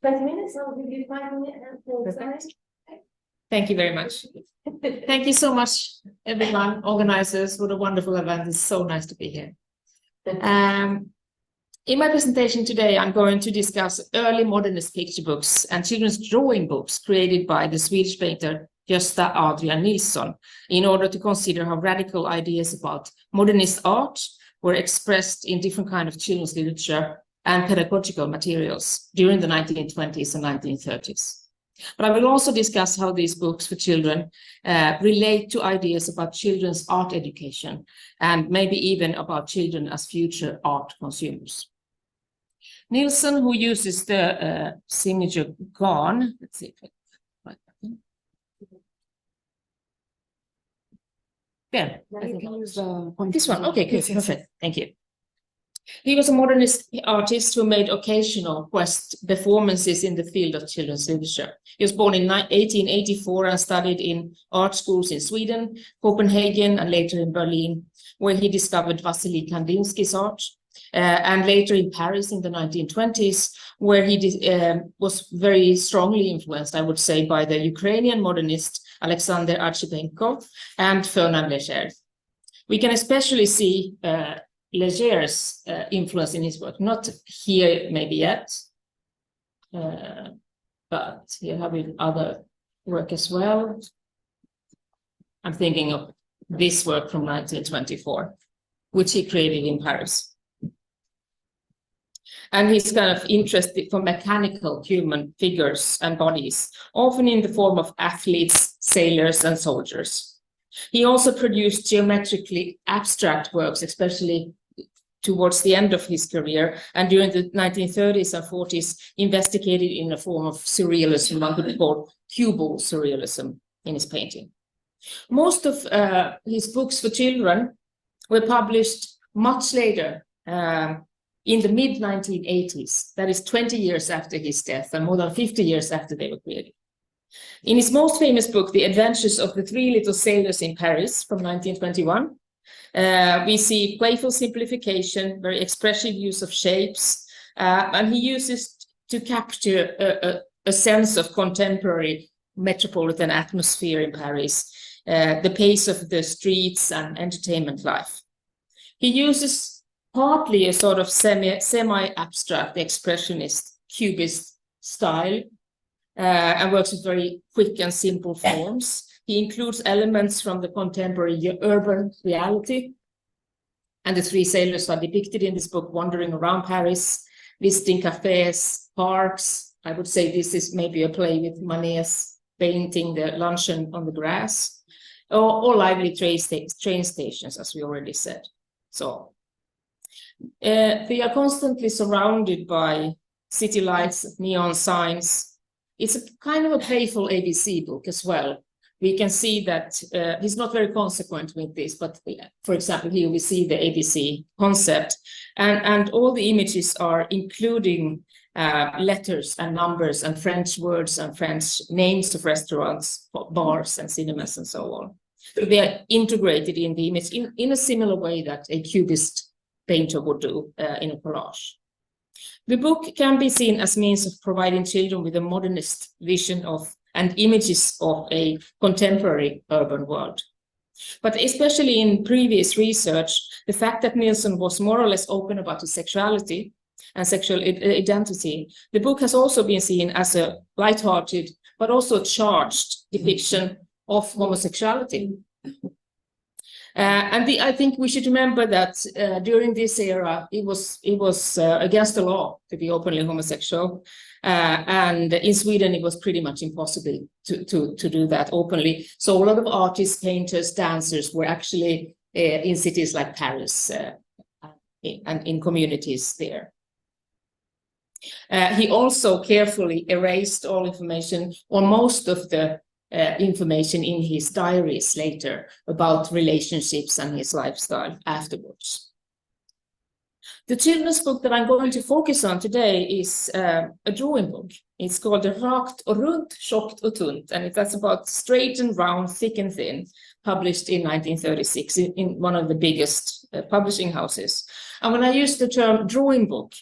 20 minutes, I'll give you 5 minutes. Thank you very much. Thank you so much, everyone, organizers, for the wonderful event. It's so nice to be here. In my presentation today, I'm going to discuss early modernist picture books and children's drawing books created by the Swedish painter Gösta Adrian Nilsson, in order to consider how radical ideas about modernist art were expressed in different kinds of children's literature and pedagogical materials during the 1920s and 1930s. But I will also discuss how these books for children relate to ideas about children's art education, and maybe even about children as future art consumers. Nilsson, who uses the signature Garn, let's see if I write that in. There, this one, okay, good, perfect, thank you. He was a modernist artist who made occasional quest performances in the field of children's literature. He was born in 1884 and studied in art schools in Sweden, Copenhagen, and later in Berlin, where he discovered Wassily Kandinsky's art, and later in Paris in the 1920s, where he was very strongly influenced, I would say, by the Ukrainian modernist Alexander Archipenko and Fernand Léger. We can especially see Léger's influence in his work, not here maybe yet, but you have other work as well. I'm thinking of this work from 1924, which he created in Paris. And his kind of interest for mechanical human figures and bodies, often in the form of athletes, sailors, and soldiers. He also produced geometrically abstract works, especially towards the end of his career, and during the 1930s and 40s, investigated in a form of surrealism, one could call cubal surrealism, in his painting. Most of his books for children were published much later, in the mid-1980s, that is 20 years after his death, and more than 50 years after they were created. In his most famous book, The Adventures of the Three Little Sailors in Paris, from 1921, we see playful simplification, very expressive use of shapes, and he uses to capture a sense of contemporary metropolitan atmosphere in Paris, the pace of the streets and entertainment life. He uses partly a sort of semi-abstract expressionist cubist style, and works with very quick and simple forms. He includes elements from the contemporary urban reality, and the three sailors are depicted in this book wandering around Paris, visiting cafes, parks. I would say this is maybe a play with Manet's painting the luncheon on the grass, or lively train stations, as we already said. So they are constantly surrounded by city lights, neon signs. It's a kind of a playful ABC book as well. We can see that he's not very consequent with this, but for example, here we see the ABC concept, and all the images are including letters and numbers and French words and French names of restaurants, bars and cinemas and so on. So they are integrated in the image in a similar way that a cubist painter would do in a collage. The book can be seen as means of providing children with a modernist vision of and images of a contemporary urban world. But especially in previous research, the fact that Nilsson was more or less open about his sexuality and sexual identity, the book has also been seen as a light-hearted but also charged depiction of homosexuality. I think we should remember that during this era, it was against the law to be openly homosexual. And in Sweden, it was pretty much impossible to do that openly. So a lot of artists, painters, dancers were actually in cities like Paris and in communities there. He also carefully erased all information, or most of the information in his diaries later about relationships and his lifestyle afterwards. The children's book that I'm going to focus on today is a drawing book. It's called Rakt och runt, tjockt och tunt, and that's about straight and round, thick and thin, published in 1936 in one of the biggest publishing houses. And when I use the term drawing book,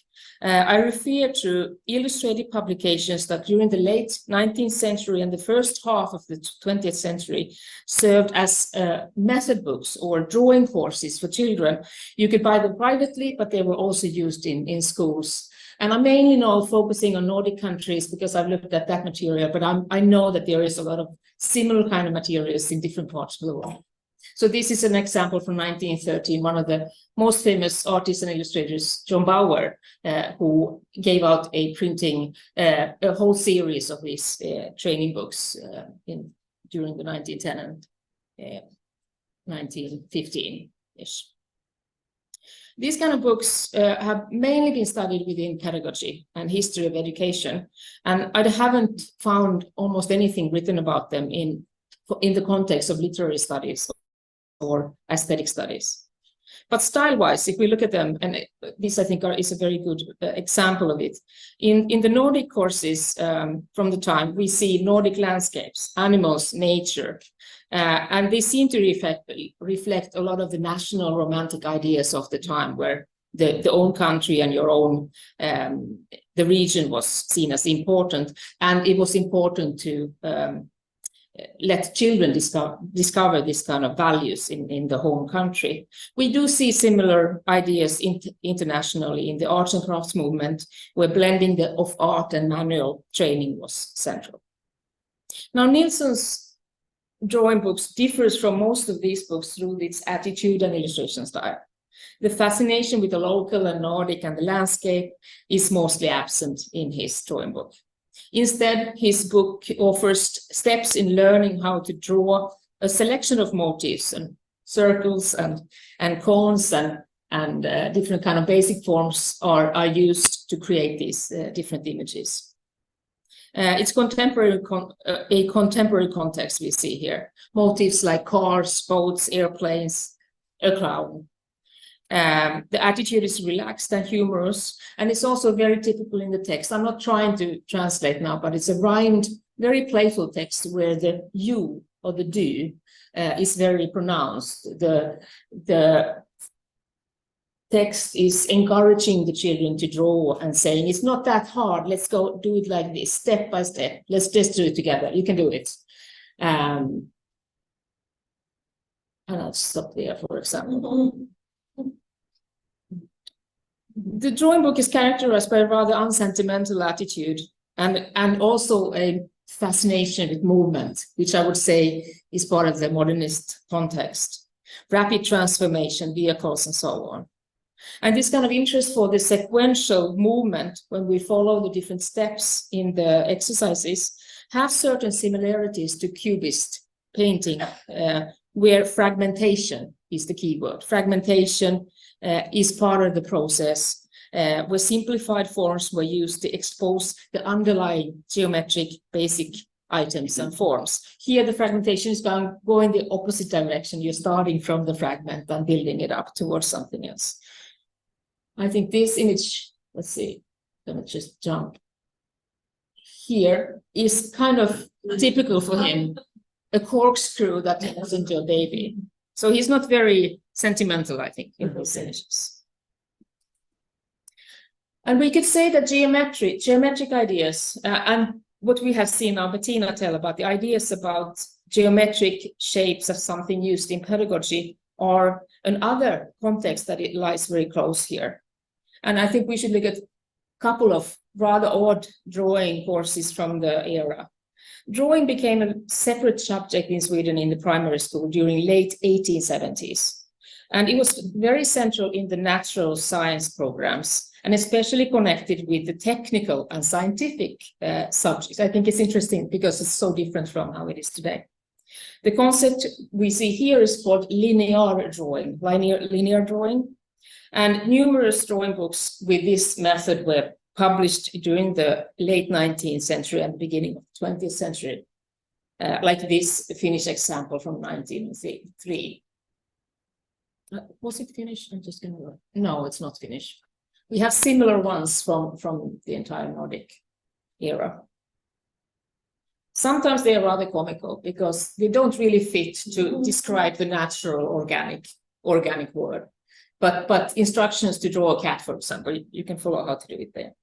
I refer to illustrated publications that during the late 19th century and the first half of the 20th century served as method books or drawing courses for children. You could buy them privately, but they were also used in schools. And I'm mainly now focusing on Nordic countries because I've looked at that material, but I know that there is a lot of similar kind of materials in different parts of the world. So this is an example from 1913, one of the most famous artists and illustrators, John Bauer, who gave out a whole series of these training books during the 1910 and 1915-ish. These kind of books have mainly been studied within pedagogy and history of education, and I haven't found almost anything written about them in the context of literary studies or aesthetic studies. But style-wise, if we look at them, and this I think is a very good example of it, in the Nordic courses from the time, we see Nordic landscapes, animals, nature, and they seem to reflect a lot of the national romantic ideas of the time, where the own country and your own, the region was seen as important, and it was important to let children discover this kind of values in the home country. We do see similar ideas internationally in the arts and crafts movement, where blending of art and manual training was central. Now, Nilsson's drawing books differs from most of these books through its attitude and illustration style. The fascination with the local and Nordic and the landscape is mostly absent in his drawing book. Instead, his book offers steps in learning how to draw a selection of motifs and circles and cones and different kind of basic forms are used to create these different images. It's a contemporary context we see here. Motifs like cars, boats, airplanes, a clown. The attitude is relaxed and humorous, and it's also very typical in the text. I'm not trying to translate now, but it's a rhymed, very playful text where the you or the do is very pronounced. The text is encouraging the children to draw and saying, it's not that hard, let's go do it like this, step by step, let's just do it together, you can do it. And I'll stop there, for example. The drawing book is characterized by a rather unsentimental attitude and also a fascination with movement, which I would say is part of the modernist context. Rapid transformation, vehicles, and so on. And this kind of interest for the sequential movement, when we follow the different steps in the exercises, have certain similarities to Cubist painting, where fragmentation is the key word. Fragmentation is part of the process, where simplified forms were used to expose the underlying geometric basic items and forms. Here, the fragmentation is going the opposite direction. You're starting from the fragment and building it up towards something else. I think this image, let's see, I'm gonna just jump here, is kind of typical for him, a corkscrew that turns into a baby. So he's not very sentimental, I think, in those images. And we could say that geometric ideas, and what we have seen now, Bettina tell about the ideas about geometric shapes as something used in pedagogy, are another context that it lies very close here. And I think we should look at a couple of rather odd drawing courses from the era. Drawing became a separate subject in Sweden in the primary school during late 1870s. And it was very central in the natural science programs, and especially connected with the technical and scientific subjects. I think it's interesting because it's so different from how it is today. The concept we see here is called linear drawing, linear drawing. And numerous drawing books with this method were published during the late 19th century and the beginning of the 20th century, like this Finnish example from 1903. Was it Finnish? I'm just going to look. No, it's not Finnish. We have similar ones from the entire Nordic era. Sometimes they are rather comical because they don't really fit to describe the natural organic world. but instructions to draw a cat, for example, you can follow how to do it there.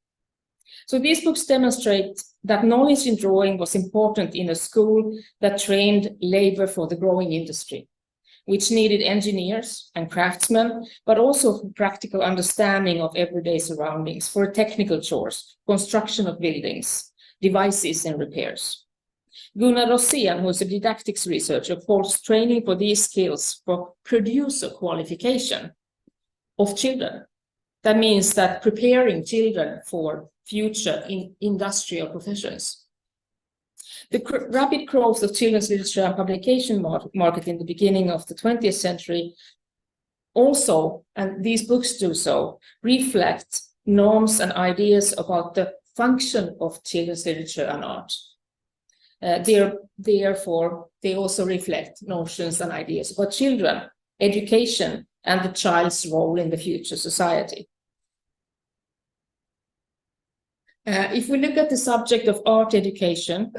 So these books demonstrate that knowledge in drawing was important in a school that trained labor for the growing industry, which needed engineers and craftsmen, but also practical understanding of everyday surroundings for technical chores, construction of buildings, devices, and repairs. Gunnar Rosén, who is a didactics researcher, calls training for these skills for producer qualification of children. That means that preparing children for future industrial professions. The rapid growth of children's literature and publication market in the beginning of the 20th century also, and these books do so, reflect norms and ideas about the function of children's literature and art. Therefore, they also reflect notions and ideas about children, education, and the child's role in the future society. If we look at the subject of art education,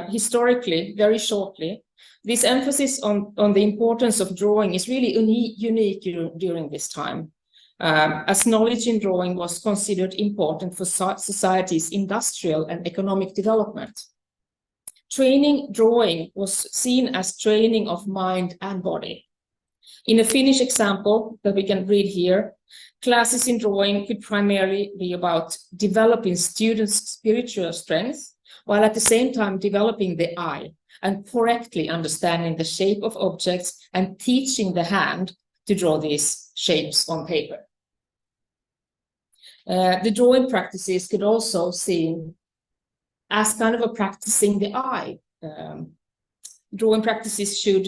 historically, very shortly, this emphasis on the importance of drawing is really unique during this time, as knowledge in drawing was considered important for society's industrial and economic development. Training drawing was seen as training of mind and body. In a Finnish example that we can read here, classes in drawing could primarily be about developing students' spiritual strength, while at the same time developing the eye and correctly understanding the shape of objects and teaching the hand to draw these shapes on paper. The drawing practices could also seen as kind of a practicing the eye. Drawing practices should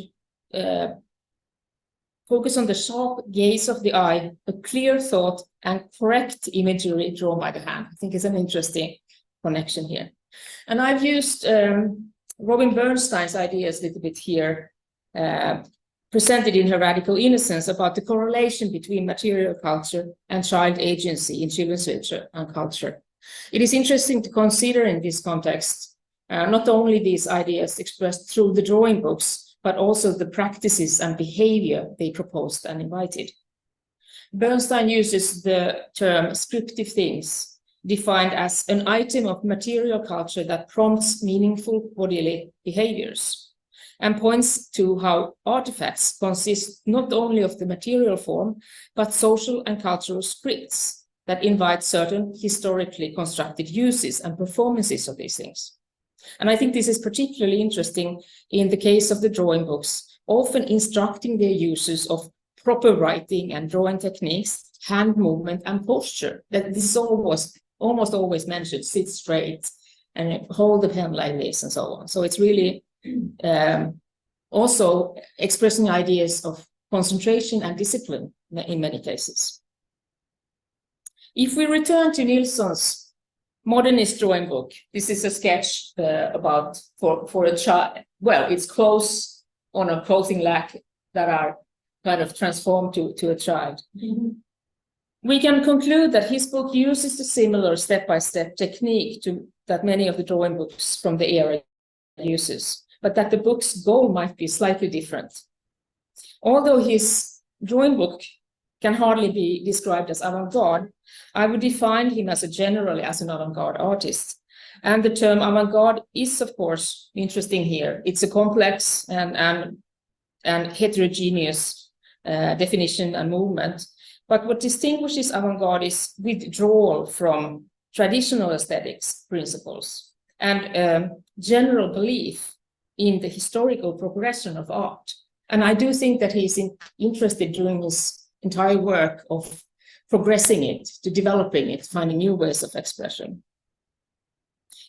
focus on the sharp gaze of the eye, a clear thought, and correct imagery drawn by the hand. I think it's an interesting connection here. And I've used Robin Bernstein's ideas a little bit here, presented in her Radical Innocence, about the correlation between material culture and child agency in children's literature and culture. It is interesting to consider in this context, not only these ideas expressed through the drawing books, but also the practices and behavior they proposed and invited. Bernstein uses the term scriptive things, defined as an item of material culture that prompts meaningful bodily behaviors, and points to how artifacts consist not only of the material form, but social and cultural scripts that invite certain historically constructed uses and performances of these things. And I think this is particularly interesting in the case of the drawing books, often instructing their users of proper writing and drawing techniques, hand movement, and posture. That this is almost always mentioned: sit straight and hold the pen like this and so on. So it's really also expressing ideas of concentration and discipline in many cases. If we return to Nilsson's modernist drawing book, this is a sketch about for a child. Well, it's clothes on a clothing rack that are kind of transformed to a child. Mm-hmm. We can conclude that his book uses a similar step-by-step technique that many of the drawing books from the era uses, but that the book's goal might be slightly different. Although his drawing book can hardly be described as avant-garde, I would define him as generally as an avant-garde artist. And the term avant-garde is, of course, interesting here. It's a complex and heterogeneous definition and movement. But what distinguishes avant-garde is withdrawal from traditional aesthetics principles and general belief in the historical progression of art. And I do think that he's interested during his entire work of progressing it, to developing it, finding new ways of expression.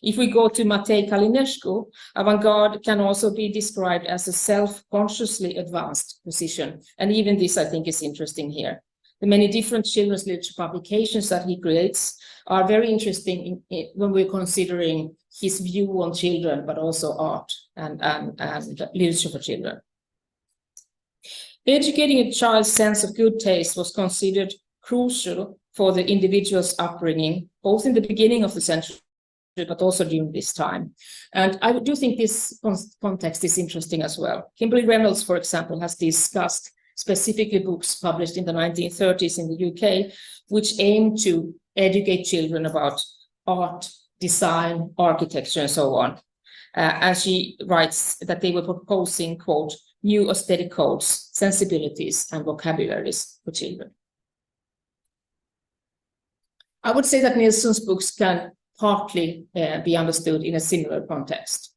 If we go to Matei Kalinescu, avant-garde can also be described as a self-consciously advanced position. And even this, I think, is interesting here. The many different children's literature publications that he creates are very interesting when we're considering his view on children, but also art and literature for children. Educating a child's sense of good taste was considered crucial for the individual's upbringing, both in the beginning of the century, but also during this time. And I do think this context is interesting as well. Kimberly Reynolds, for example, has discussed specifically books published in the 1930s in the UK, which aimed to educate children about art, design, architecture, and so on. And she writes that they were proposing, quote, new aesthetic codes, sensibilities, and vocabularies for children. I would say that Nilsson's books can partly be understood in a similar context.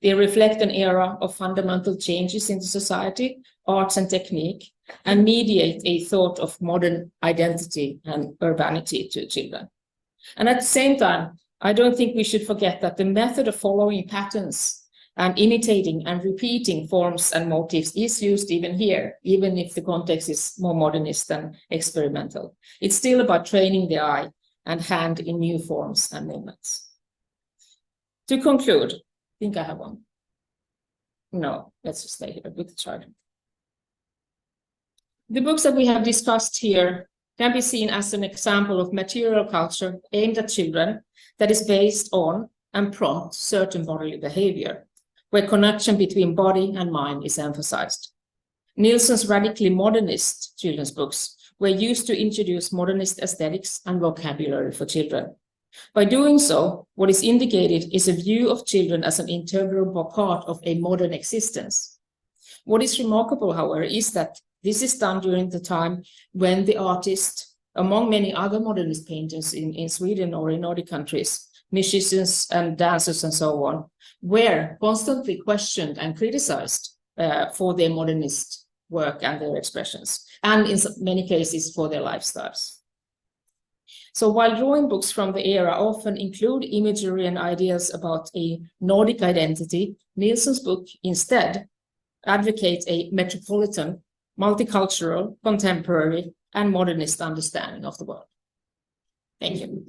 They reflect an era of fundamental changes in society, arts and technique, and mediate a thought of modern identity and urbanity to children. And at the same time, I don't think we should forget that the method of following patterns and imitating and repeating forms and motifs is used even here, even if the context is more modernist than experimental. It's still about training the eye and hand in new forms and movements. To conclude, I think I have one. No, let's just stay here with the chart. The books that we have discussed here can be seen as an example of material culture aimed at children that is based on and prompts certain bodily behavior, where connection between body and mind is emphasized. Nilsson's radically modernist children's books were used to introduce modernist aesthetics and vocabulary for children. By doing so, what is indicated is a view of children as an integral part of a modern existence. What is remarkable, however, is that this is done during the time when the artist, among many other modernist painters in Sweden or in Nordic countries, musicians and dancers and so on, were constantly questioned and criticized for their modernist work and their expressions, and in many cases for their lifestyles. So while drawing books from the era often include imagery and ideas about a Nordic identity, Nilsson's book instead advocates a metropolitan, multicultural, contemporary, and modernist understanding of the world. Thank you.